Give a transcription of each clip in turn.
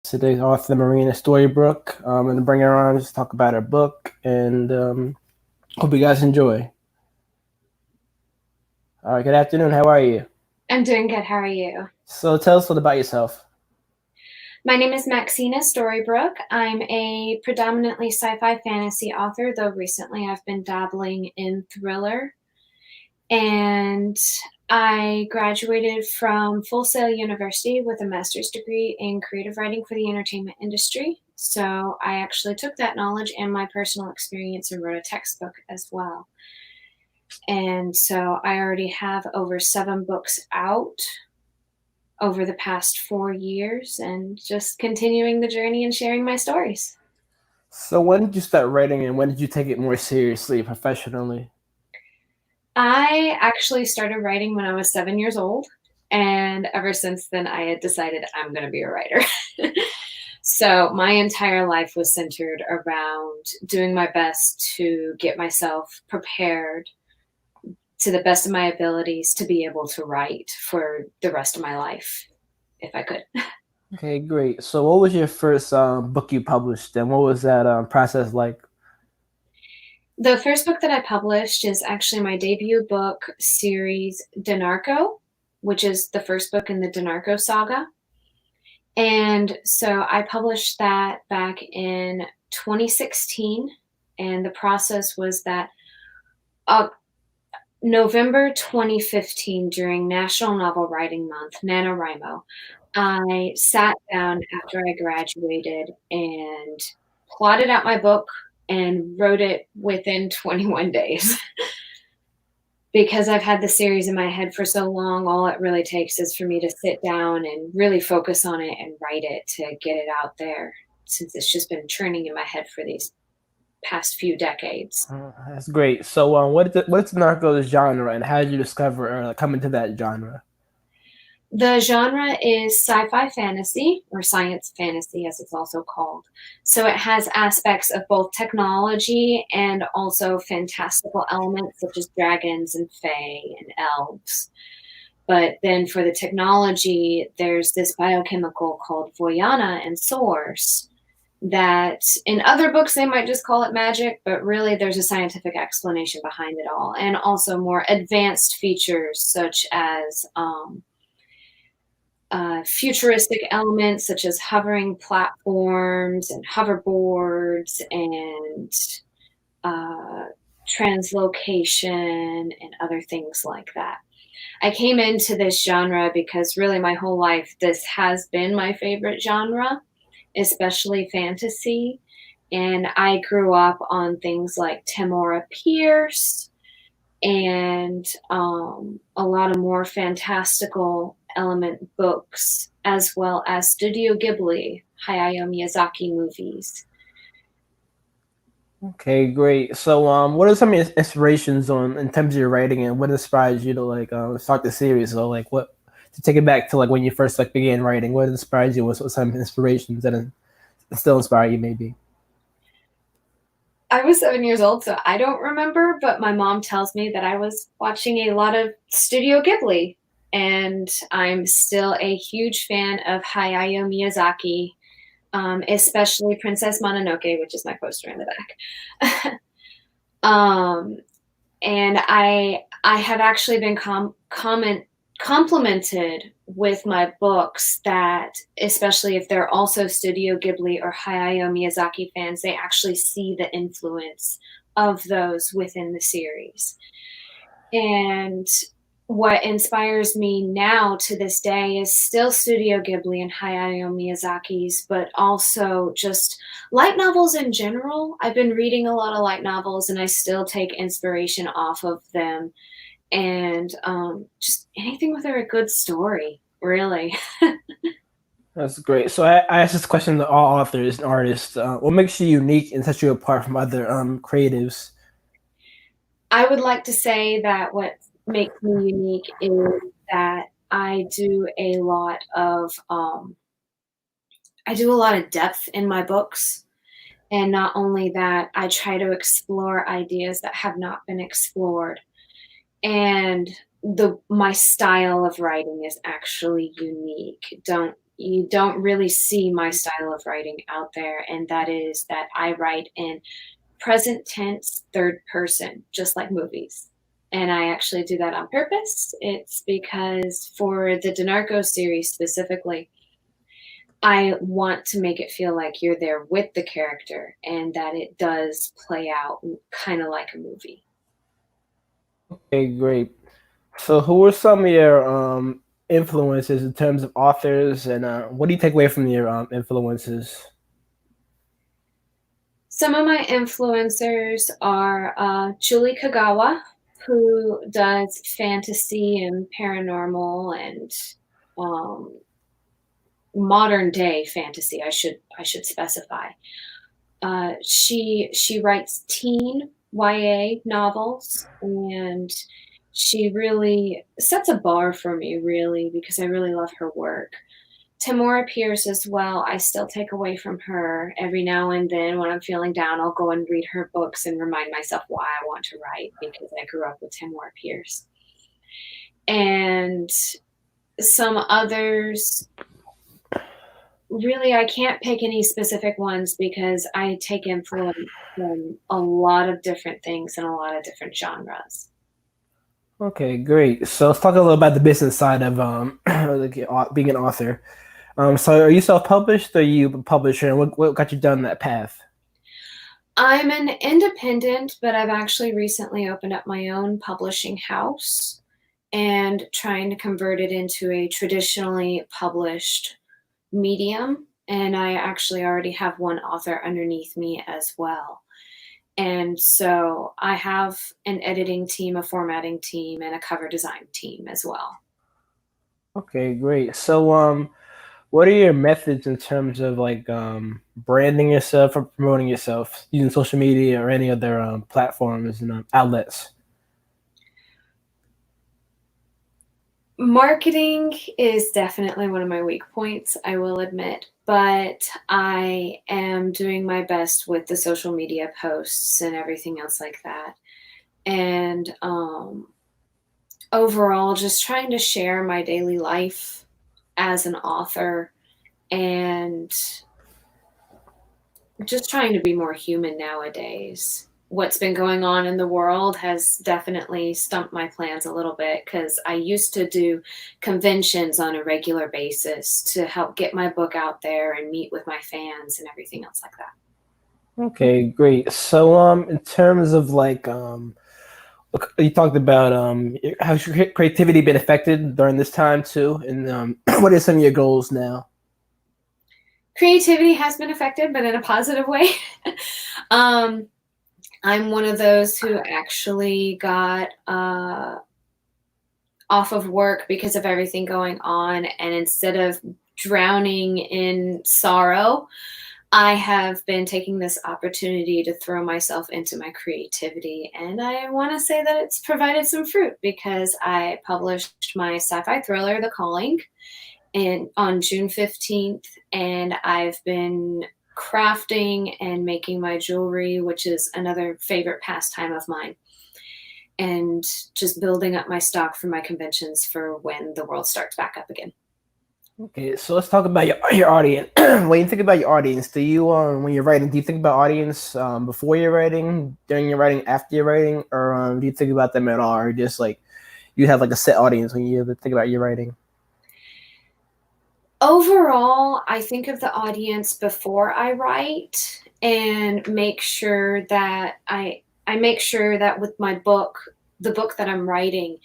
Today's author Maxina Storibook. I'm going to bring her on just to talk about her book, and hope you guys enjoy. All right, good afternoon. How are you? I'm doing good. How are you? So tell us a little about yourself. My name is Maxina Storibook. I'm a predominantly sci-fi fantasy author, though recently I've been dabbling in thriller. And I graduated from Full Sail University with a master's degree in creative writing for the entertainment industry. So I actually took that knowledge and my personal experience and wrote a textbook as well. And so I already have over 7 books out over the past 4 years and just continuing the journey and sharing my stories. So when did you start writing, and when did you take it more seriously, professionally? I actually started writing when I was 7 years old. And ever since then, I had decided I'm going to be a writer. So my entire life was centered around doing my best to get myself prepared to the best of my abilities to be able to write for the rest of my life, if I could. Okay, great. So what was your first book you published, and what was that process like? The first book that I published is actually my debut book series, Danarko, which is the first book in the Danarko Saga. And so I published that back in 2016. And the process was that November 2015, during National Novel Writing Month, NaNoWriMo, I sat down after I graduated and plotted out my book and wrote it within 21 days. Because I've had the series in my head for so long, all it really takes is for me to sit down and really focus on it and write it to get it out there, since it's just been churning in my head for these past few decades. That's great. So what's the narco genre, and how did you discover or come into that genre? The genre is sci-fi fantasy, or science fantasy as it's also called. So it has aspects of both technology and also fantastical elements such as dragons and fae and elves. But then for the technology, there's this biochemical called Voyana and Source that in other books they might just call it magic, but really there's a scientific explanation behind it all. And also more advanced features such as futuristic elements such as hovering platforms and hoverboards and translocation and other things like that. I came into this genre because really my whole life this has been my favorite genre, especially fantasy. And I grew up on things like Tamora Pierce and a lot of more fantastical element books, as well as Studio Ghibli, Hayao Miyazaki movies. Okay, great. So what are some inspirations on in terms of your writing, and what inspires you to start the series? So what to take it back to when you first began writing, what inspires you? What some inspirations that still inspire you maybe? I was 7 years old, so I don't remember, but my mom tells me that I was watching a lot of Studio Ghibli, and I'm still a huge fan of Hayao Miyazaki, especially Princess Mononoke, which is my poster in the back. um, and I have actually been complimented with my books that, especially if they're also Studio Ghibli or Hayao Miyazaki fans, they actually see the influence of those within the series. And what inspires me now to this day is still Studio Ghibli and Hayao Miyazaki's, but also just light novels in general. I've been reading a lot of light novels and I still take inspiration off of them, and just anything with a good story, really. That's great. So I asked this question to all authors and artists. What makes you unique and sets you apart from other creatives? I would like to say that what makes me unique is that I do a lot of depth in my books. And not only that, I try to explore ideas that have not been explored. And my style of writing is actually unique. Don't you don't really see my style of writing out there, and that is that I write in present tense, third person, just like movies. And I actually do that on purpose. It's because for the Danarko series specifically, I want to make it feel like you're there with the character and that it does play out kind of like a movie. Okay, great. So, who were some of your influences in terms of authors, and what do you take away from your influences? Some of my influencers are Julie Kagawa, who does fantasy and paranormal and um, modern day fantasy. I should specify. She writes teen YA novels, and she really sets a bar for me, really, because I really love her work. Tamora Pierce as well, I still take away from her every now and then. When I'm feeling down, I'll go and read her books and remind myself why I want to write, because I grew up with Tamora Pierce. And some others, really, I can't pick any specific ones because I take influence from a lot of different things and a lot of different genres. Okay, great. So let's talk a little about the business side of like, being an author. So are you self-published or are you a publisher, and what got you down that path? I'm an independent, but I've actually recently opened up my own publishing house and trying to convert it into a traditionally published medium. And I actually already have one author underneath me as well. And so I have an editing team, a formatting team, and a cover design team as well. Okay, great. So what are your methods in terms of like branding yourself or promoting yourself using social media or any other platforms and outlets? Marketing is definitely one of my weak points, I will admit, but I am doing my best with the social media posts and everything else like that. And overall, just trying to share my daily life as an author and just trying to be more human nowadays. What's been going on in the world has definitely stumped my plans a little bit because I used to do conventions on a regular basis to help get my book out there and meet with my fans and everything else like that. Okay, great. So in terms of like look, you talked about how's your creativity been affected during this time too, and what are some of your goals now? Creativity has been affected, but in a positive way. um, I'm one of those who actually got off of work because of everything going on. And instead of drowning in sorrow, I have been taking this opportunity to throw myself into my creativity. And I want to say that it's provided some fruit because I published my sci-fi thriller, The Calling, on June 15th. And I've been crafting and making my jewelry, which is another favorite pastime of mine, and just building up my stock for my conventions for when the world starts back up again. Okay, so let's talk about your audience. When you think about your audience, do you when you're writing, do you think about audience before you're writing, during your writing, after you're writing, or do you think about them at all, or just like you have like a set audience when you think about your writing? Overall, I think of the audience before I write and make sure that I make sure that with my book, the book that I'm writing,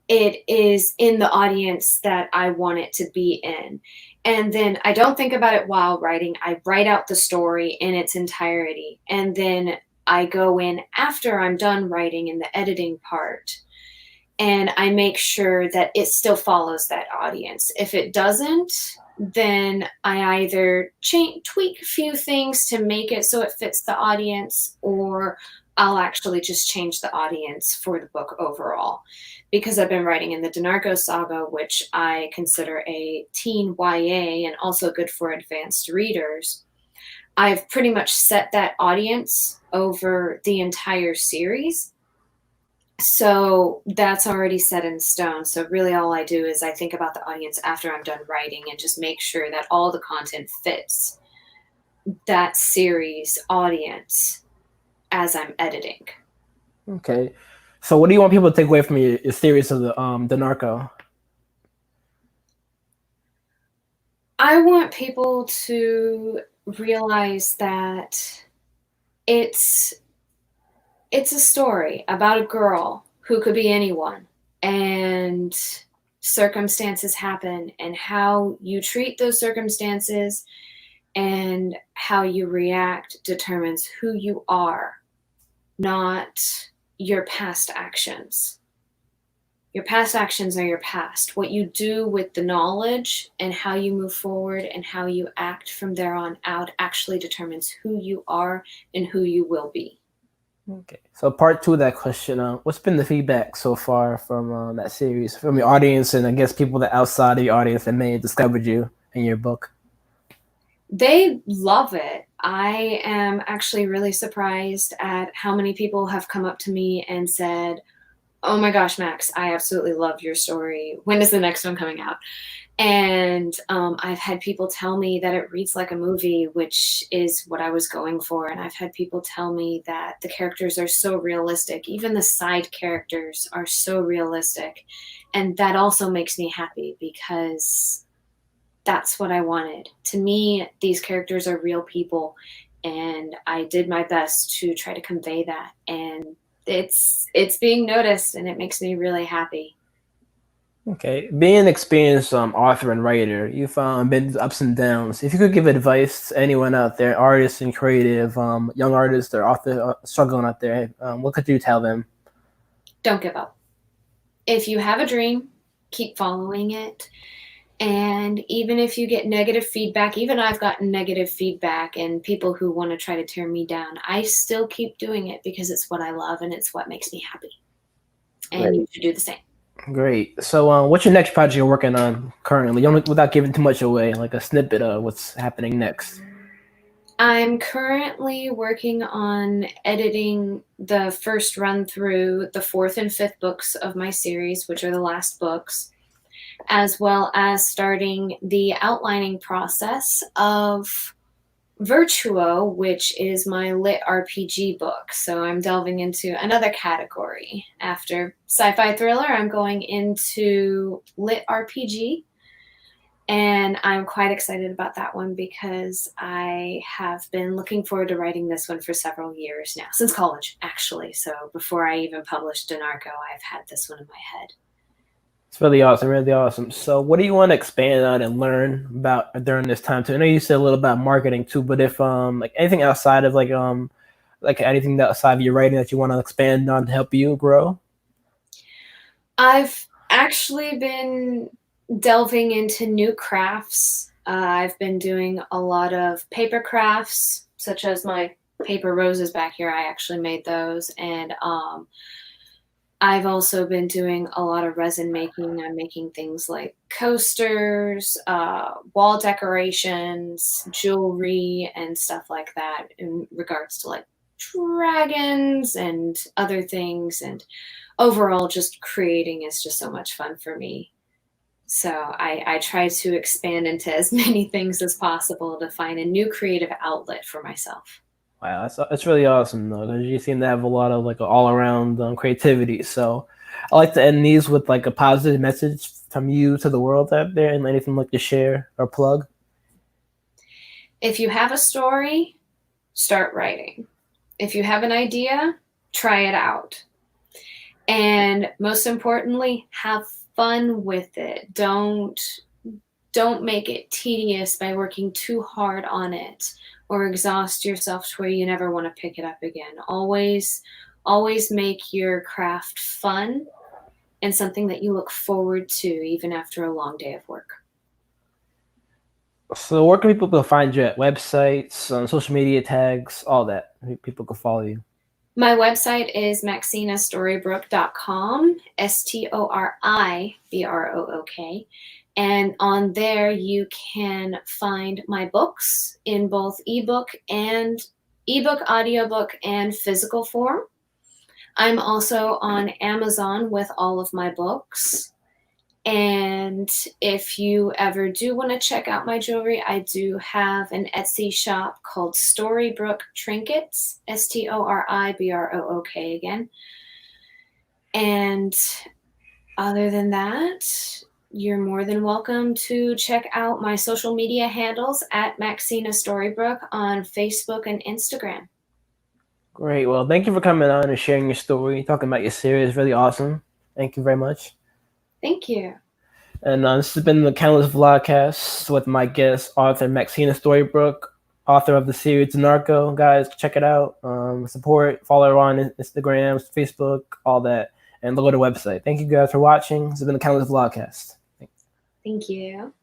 it is in the audience that I want it to be in. And then I don't think about it while writing. I write out the story in its entirety. And then I go in after I'm done writing in the editing part, and I make sure that it still follows that audience. If it doesn't, then I either tweak a few things to make it so it fits the audience, or I'll actually just change the audience for the book overall. Because I've been writing in the Danarko Saga, which I consider a teen YA and also good for advanced readers, I've pretty much set that audience over the entire series. So that's already set in stone. So really all I do is I think about the audience after I'm done writing and just make sure that all the content fits that series audience as I'm editing. Okay. So what do you want people to take away from your series of the Narco? I want people to realize that it's it's a story about a girl who could be anyone, and circumstances happen, and how you treat those circumstances and how you react determines who you are, not your past actions. Your past actions are your past. What you do with the knowledge and how you move forward and how you act from there on out actually determines who you are and who you will be. Okay. So part two of that question, what's been the feedback so far from that series, from your audience, and I guess people that outside of your audience that may have discovered you in your book? They love it. I am actually really surprised at how many people have come up to me and said, "Oh my gosh, Max, I absolutely love your story. When is the next one coming out?" And I've had people tell me that it reads like a movie, which is what I was going for. And I've had people tell me that the characters are so realistic. Even the side characters are so realistic. And that also makes me happy because that's what I wanted. To me, these characters are real people. And I did my best to try to convey that. And it's being noticed, and it makes me really happy. Okay. Being an experienced author and writer, you've been through ups and downs. If you could give advice to anyone out there, artists and creative, young artists or author struggling out there, what could you tell them? Don't give up. If you have a dream, keep following it. And even if you get negative feedback, even I've gotten negative feedback and people who want to try to tear me down, I still keep doing it because it's what I love and it's what makes me happy. And Great. you should do the same. Great. So, what's your next project you're working on currently? Without giving too much away, like a snippet of what's happening next. I'm currently working on editing the first run through the fourth and fifth books of my series, which are the last books, as well as starting the outlining process of Virtuo, which is my lit RPG book. So I'm delving into another category. After sci-fi thriller, I'm going into lit RPG. And I'm quite excited about that one because I have been looking forward to writing this one for several years now, since college, actually. So before I even published Danarko, I've had this one in my head. It's really awesome, really awesome. So, what do you want to expand on and learn about during this time too? I know you said a little about marketing too, but if like anything outside of like anything that outside of your writing that you want to expand on to help you grow? I've actually been delving into new crafts. I've been doing a lot of paper crafts, such as my paper roses back here. I actually made those. And I've also been doing a lot of resin making. I'm making things like coasters, wall decorations, jewelry, and stuff like that in regards to like dragons and other things. And overall, just creating is just so much fun for me. So I try to expand into as many things as possible to find a new creative outlet for myself. Wow, that's really awesome though, because you seem to have a lot of like all around creativity. So, I like to end these with like a positive message from you to the world out there, and anything like to share or plug. If you have a story, start writing. If you have an idea, try it out. And most importantly, have fun with it. Don't make it tedious by working too hard on it or exhaust yourself to where you never want to pick it up again. Always make your craft fun and something that you look forward to even after a long day of work. So, where can people find you at? Websites, social media tags, all that. People can follow you. My website is maxinastoribook.com, STORIBROOK. And on there, you can find my books in both ebook, audiobook, and physical form. I'm also on Amazon with all of my books. And if you ever do want to check out my jewelry, I do have an Etsy shop called Storibook Trinkets, Storibrok again. And other than that, you're more than welcome to check out my social media handles at Maxina Storibook on Facebook and Instagram. Great. Well, thank you for coming on and sharing your story, talking about your series. Really awesome. Thank you very much. Thank you. And this has been the Countless Vlogcast with my guest, author Maxina Storibook, author of the series Danarko. Guys, check it out. Support, follow her on Instagram, Facebook, all that. And look at the website. Thank you guys for watching. This has been the Countless Vlogcast. Thank you.